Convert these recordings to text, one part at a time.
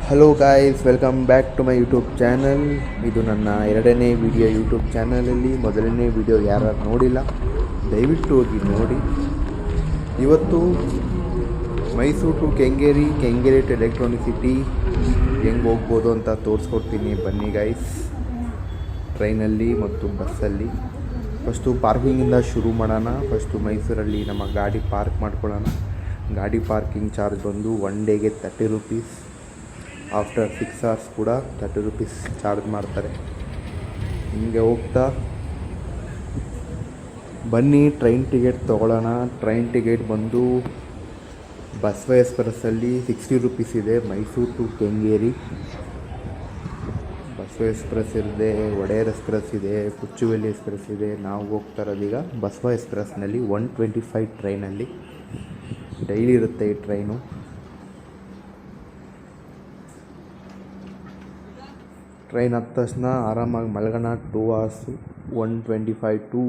Hello guys, welcome back to my YouTube channel. ಇದು ನನ್ನ ಎರಡನೇ ವಿಡಿಯೋ ಯೂಟ್ಯೂಬ್ ಚಾನಲಲ್ಲಿ. ಮೊದಲನೇ ವಿಡಿಯೋ ಯಾರು ನೋಡಿಲ್ಲ ದಯವಿಟ್ಟು ಹೋಗಿ ನೋಡಿ. ಇವತ್ತು Mysuru to Kengeri, Kengeri to electronic city ಹೆಂಗೆ ಹೋಗ್ಬೋದು ಅಂತ ತೋರಿಸ್ಕೊಡ್ತೀನಿ. ಬನ್ನಿ ಗೈಸ್, ಟ್ರೈನಲ್ಲಿ ಮತ್ತು ಬಸ್ಸಲ್ಲಿ. ಫಸ್ಟು ಪಾರ್ಕಿಂಗಿಂದ ಶುರು ಮಾಡೋಣ. ಫಸ್ಟು ಮೈಸೂರಲ್ಲಿ ನಮ್ಮ ಗಾಡಿ ಪಾರ್ಕ್ ಮಾಡ್ಕೊಳ್ಳೋಣ. ಗಾಡಿ ಪಾರ್ಕಿಂಗ್ ಚಾರ್ಜ್ ಬಂದು ಒನ್ ಡೇಗೆ 30 ರೂಪೀಸ್. ಆಫ್ಟರ್ 6 hours ಕೂಡ 30 ರೂಪೀಸ್ ಚಾರ್ಜ್ ಮಾಡ್ತಾರೆ. ಹಿಂಗೆ ಹೋಗ್ತಾ ಬನ್ನಿ, ಟ್ರೈನ್ ಟಿಕೆಟ್ ತೊಗೊಳ್ಳೋಣ. ಟ್ರೈನ್ ಟಿಕೆಟ್ ಬಂದು ಬಸವ ಎಕ್ಸ್ಪ್ರೆಸ್ಸಲ್ಲಿ 60 ರೂಪೀಸ್ ಇದೆ. ಮೈಸೂರು ಟು ಕೆಂಗೇರಿ ಬಸವ ಎಕ್ಸ್ಪ್ರೆಸ್ ಇದೆ, ಒಡೆಯರ್ ಎಕ್ಸ್ಪ್ರೆಸ್ ಇದೆ, ಕುಚ್ಚುವೆಲ್ಲಿ ಎಕ್ಸ್ಪ್ರೆಸ್ ಇದೆ. ನಾವು ಹೋಗ್ತಾ ಇರೋದೀಗ ಬಸವ ಎಕ್ಸ್ಪ್ರೆಸ್ನಲ್ಲಿ 125 ಟ್ರೈನಲ್ಲಿ. ಡೈಲಿ ಇರುತ್ತೆ ಈ ಟ್ರೈನು. ಟ್ರೈನ್ ಹತ್ತ ತಕ್ಷಣ ಆರಾಮಾಗಿ ಮಲ್ಗೋಣ. 2 hours 125 to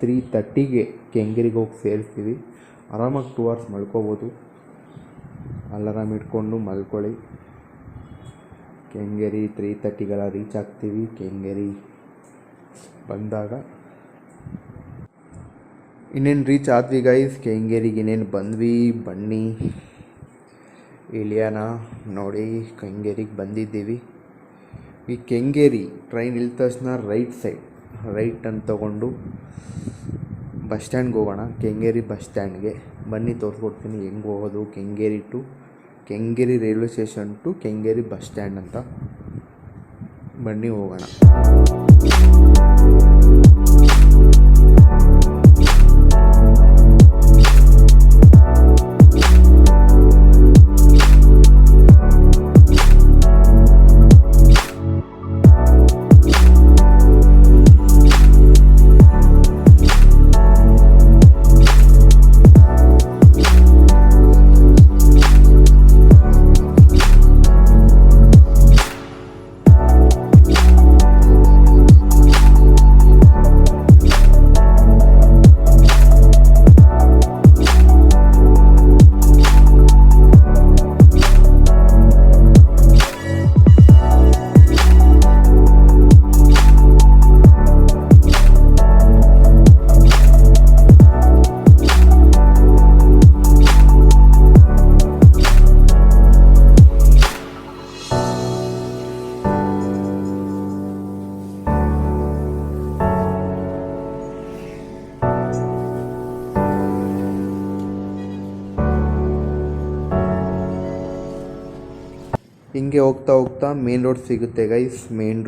3:30ಗೆ ಕೆಂಗೇರಿಗೆ ಹೋಗಿ ಸೇರಿಸ್ತೀವಿ. ಆರಾಮಾಗಿ 2 hours ಮಲ್ಕೋಬೋದು. ಅಲಾರಾಮ್ ಇಟ್ಕೊಂಡು ಮಲ್ಕೊಳ್ಳಿ. ಕೆಂಗೇರಿ 3:30ಗೆಲ್ಲ ರೀಚ್ ಆಗ್ತೀವಿ. ಕೆಂಗೇರಿ ಬಂದಾಗ ಇನ್ನೇನು ರೀಚ್ ಆದ್ವಿ ಗೈಸ್. ಕೆಂಗೇರಿಗೆ ಇನ್ನೇನು ಬಂದ್ವಿ. ಬನ್ನಿ ಇಳಿಯೋಣ. ನೋಡಿ, ಕೆಂಗೇರಿಗೆ ಬಂದಿದ್ದೀವಿ. ಈ ಕೆಂಗೇರಿ ಟ್ರೈನ್ ಇಳಿದ ತಕ್ಷಣ ರೈಟ್ ಅಂತ ತೊಗೊಂಡು ಬಸ್ ಸ್ಟ್ಯಾಂಡ್ಗೆ ಹೋಗೋಣ. ಕೆಂಗೇರಿ ಬಸ್ ಸ್ಟ್ಯಾಂಡ್ಗೆ ಬನ್ನಿ, ತೋರಿಸ್ಕೊಡ್ತೀನಿ ಹೆಂಗೆ ಹೋಗೋದು. Kengeri railway station to Kengeri bus stand ಅಂತ. ಬನ್ನಿ ಹೋಗೋಣ. ಹಿಂಗೆ ಹೋಗ್ತಾ ಮೇನ್ ರೋಡ್ ಸಿಗುತ್ತೆ ಗೈಸ್. ಮೇನ್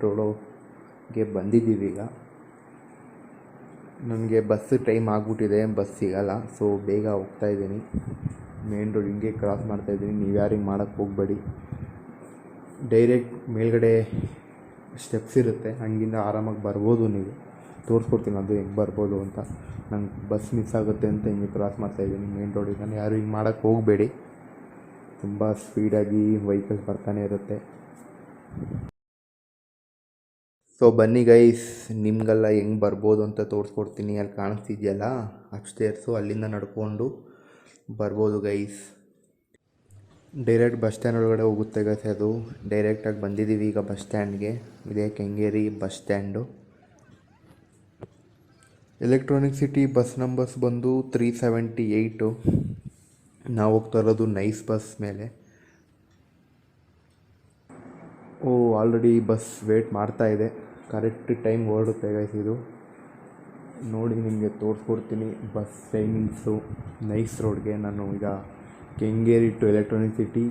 ರೋಡ್ಗೆ ಬಂದಿದ್ದೀವಿ ಈಗ. ನನಗೆ ಬಸ್ ಟೈಮ್ ಆಗಿಬಿಟ್ಟಿದೆ, ಬಸ್ ಸಿಗಲ್ಲ. ಸೊ ಬೇಗ ಹೋಗ್ತಾಯಿದ್ದೀನಿ. ಮೇನ್ ರೋಡ್ ಹಿಂಗೆ ಕ್ರಾಸ್ ಮಾಡ್ತಾಯಿದ್ದೀನಿ. ನೀವು ಯಾರು ಹಿಂಗೆ ಮಾಡೋಕ್ಕೆ ಹೋಗಬೇಡಿ. ಡೈರೆಕ್ಟ್ ಮೇಲ್ಗಡೆ ಸ್ಟೆಪ್ಸ್ ಇರುತ್ತೆ, ಹಂಗಿಂದ ಆರಾಮಾಗಿ ಬರ್ಬೋದು. ನೀವು ತೋರಿಸ್ಕೊಡ್ತೀನಿ ಅದು ಹೆಂಗೆ ಬರ್ಬೋದು ಅಂತ. ನಂಗೆ ಬಸ್ ಮಿಸ್ ಆಗುತ್ತೆ ಅಂತ ಹಿಂಗೆ ಕ್ರಾಸ್ ಮಾಡ್ತಾಯಿದ್ದೀನಿ ಮೇನ್ ರೋಡಿಗೆ. ನಾನು ಯಾರು ಹಿಂಗೆ ಮಾಡೋಕ್ಕೆ ಹೋಗಬೇಡಿ. ತುಂಬ ಸ್ಪೀಡಾಗಿ ವೆಹಿಕಲ್ಸ್ ಬರ್ತಾನೆ ಇರುತ್ತೆ. ಸೊ ಬನ್ನಿ ಗೈಸ್, ನಿಮಗೆಲ್ಲ ಹೆಂಗೆ ಬರ್ಬೋದು ಅಂತ ತೋರಿಸ್ಕೊಡ್ತೀನಿ. ಅಲ್ಲಿ ಕಾಣಿಸ್ತಿದೆಯಲ್ಲ ಅಪ್ಸ್ಟೇರ್ಸು, ಅಲ್ಲಿಂದ ನಡ್ಕೊಂಡು ಬರ್ಬೋದು ಗೈಸ್. ಡೈರೆಕ್ಟ್ ಬಸ್ ಸ್ಟ್ಯಾಂಡ್ ಒಳಗಡೆ ಹೋಗುತ್ತೆ ಗೈಸ್. ಅದು ಡೈರೆಕ್ಟಾಗಿ ಬಂದಿದ್ದೀವಿ ಈಗ ಬಸ್ ಸ್ಟ್ಯಾಂಡ್ಗೆ. ಇದೇ Kengeri bus stand. Electronic City bus numbers ಬಂದು 378. ನಾವು ಹೋಗ್ತಾ ಇರೋದು ನೈಸ್ ಬಸ್ ಮೇಲೆ. ಆಲ್ರೆಡಿ ಬಸ್ ವೇಟ್ ಮಾಡ್ತಾ ಇದೆ. ಕರೆಕ್ಟ್ ಟೈಮ್ ಹೊರಡುತ್ತೆ ಗೈಸ್. ಇದು ನೋಡಿ, ನಿಮಗೆ ತೋರಿಸ್ಕೊಡ್ತೀನಿ ಬಸ್ ಟೈಮಿಂಗ್ಸು. ನೈಸ್ ರೋಡ್ಗೆ ನಾನು ಈಗ Kengeri to electronic city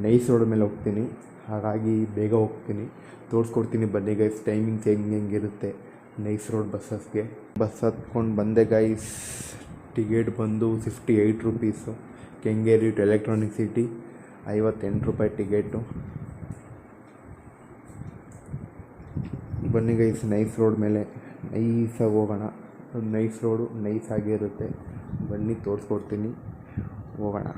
nice road ಮೇಲೆ ಹೋಗ್ತೀನಿ. ಹಾಗಾಗಿ ಬೇಗ ಹೋಗ್ತೀನಿ. ತೋರಿಸ್ಕೊಡ್ತೀನಿ ಬನ್ನಿ ಗೈಸ್, ಟೈಮಿಂಗ್ಸ್ ಹೆಂಗಿರುತ್ತೆ ನೈಸ್ ರೋಡ್ ಬಸ್ಸಸ್ಗೆ. ಬಸ್ ಹತ್ಕೊಂಡು ಬಂದೆ ಗೈಸ್. ಟಿಕೆಟ್ ಬಂದು 58 rupees. Kengeri to electronic city 58 ರೂಪಾಯಿ ಟಿಕೆಟು. ಬನ್ನಿ ಗೈಸ್, ನೈಸ್ ರೋಡ್ ಮೇಲೆ ನೈಸಾಗಿ ಹೋಗೋಣ. ನೈಸ್ ರೋಡು ನೈಸ್ ಆಗಿರುತ್ತೆ. ಬನ್ನಿ ತೋರಿಸ್ಕೊಡ್ತೀನಿ, ಹೋಗೋಣ.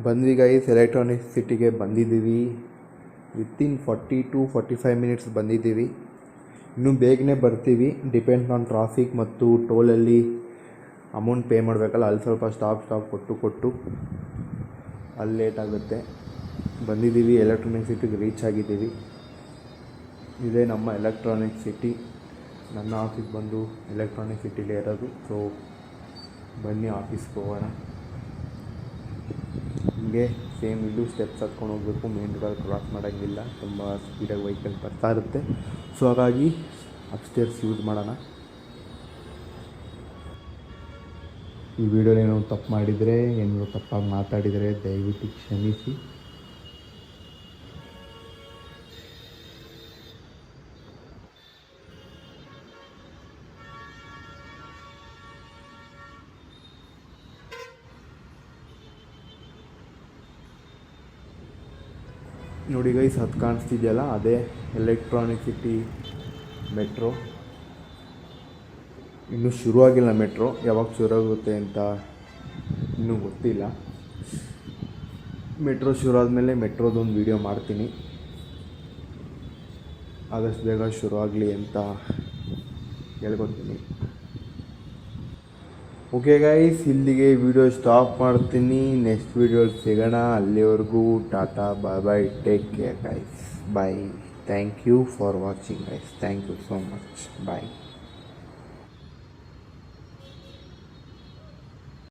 ಬಂದ್ವಿ ಗೈಸ್, ಎಲೆಕ್ಟ್ರಾನಿಕ್ ಸಿಟಿಗೆ ಬಂದಿದ್ದೀವಿ. ವಿತಿನ್ 40 to 45 ಮಿನಿಟ್ಸ್ ಬಂದಿದ್ದೀವಿ. ಇನ್ನೂ ಬೇಗನೆ ಬರ್ತೀವಿ, ಡಿಪೆಂಡ್ಸ್ ಆನ್ ಟ್ರಾಫಿಕ್ ಮತ್ತು ಟೋಲಲ್ಲಿ ಅಮೌಂಟ್ ಪೇ ಮಾಡಬೇಕಲ್ಲ, ಅಲ್ಲಿ ಸ್ವಲ್ಪ ಸ್ಟಾಪ್ ಕೊಟ್ಟು ಅಲ್ಲಿ ಲೇಟ್ ಆಗುತ್ತೆ. ಬಂದಿದ್ದೀವಿ, ಎಲೆಕ್ಟ್ರಾನಿಕ್ ಸಿಟಿಗೆ ರೀಚ್ ಆಗಿದ್ದೀವಿ. ಇದೇ ನಮ್ಮ ಎಲೆಕ್ಟ್ರಾನಿಕ್ ಸಿಟಿ. ನನ್ನ ಆಫೀಸ್ ಬಂದು ಎಲೆಕ್ಟ್ರಾನಿಕ್ ಸಿಟಿಲೇ ಇರೋದು. ಸೊ ಬನ್ನಿ ಆಫೀಸ್ಗೆ ಹೋಗೋಣ. ಹಿಂಗೆ ಸೇಮ್ ಇಲ್ಲೂ ಸ್ಟೆಪ್ಸ್ ಹತ್ಕೊಂಡು ಹೋಗಬೇಕು, ಮೇನ್ ರೋಡ್ ಕ್ರಾಸ್ ಮಾಡೋಂಗಿಲ್ಲ, ತುಂಬ ಸ್ಪೀಡಾಗಿ ವೆಹಿಕಲ್ ಬರ್ತಾ ಇರುತ್ತೆ. ಸೊ ಹಾಗಾಗಿ ಅಪ್ಸ್ಟೇರ್ಸ್ ಯೂಸ್ ಮಾಡೋಣ. ಈ ವಿಡಿಯೋಲಿ ಏನೋ ತಪ್ಪು ಮಾಡಿದರೆ, ಏನಾದರೂ ತಪ್ಪಾಗಿ ಮಾತಾಡಿದರೆ ದಯವಿಟ್ಟು ಕ್ಷಮಿಸಿ. ನೋಡಿ ಗೈಸ್, ಅದು ಕಾಣಿಸ್ತಿದೆಯಲ್ಲ, ಅದೇ ಎಲೆಕ್ಟ್ರಾನಿಕ್ ಸಿಟಿ ಮೆಟ್ರೋ. ಇನ್ನೂ ಶುರುವಾಗಿಲ್ಲ ಮೆಟ್ರೋ, ಯಾವಾಗ ಶುರುವಾಗುತ್ತೆ ಅಂತ ಇನ್ನೂ ಗೊತ್ತಿಲ್ಲ. ಮೆಟ್ರೋ ಶುರು ಆದಮೇಲೆ ಮೆಟ್ರೋದೊಂದು ವೀಡಿಯೋ ಮಾಡ್ತೀನಿ. ಆದಷ್ಟು ಬೇಗ ಶುರುವಾಗಲಿ ಅಂತ ಹೇಳ್ಕೊತೀನಿ. ಓಕೆ ಗೈಸ್, ಇಲ್ಲಿಗೆ ವಿಡಿಯೋ ಸ್ಟಾಪ್ ಮಾಡ್ತೀನಿ. ನೆಕ್ಸ್ಟ್ ವಿಡಿಯೋಲಿ ಸಿಗೋಣ. ಅಲ್ಲಿವರೆಗೂ ಟಾಟಾ, bye, take care guys, bye. Thank you for watching guys. Thank you so much. Bye.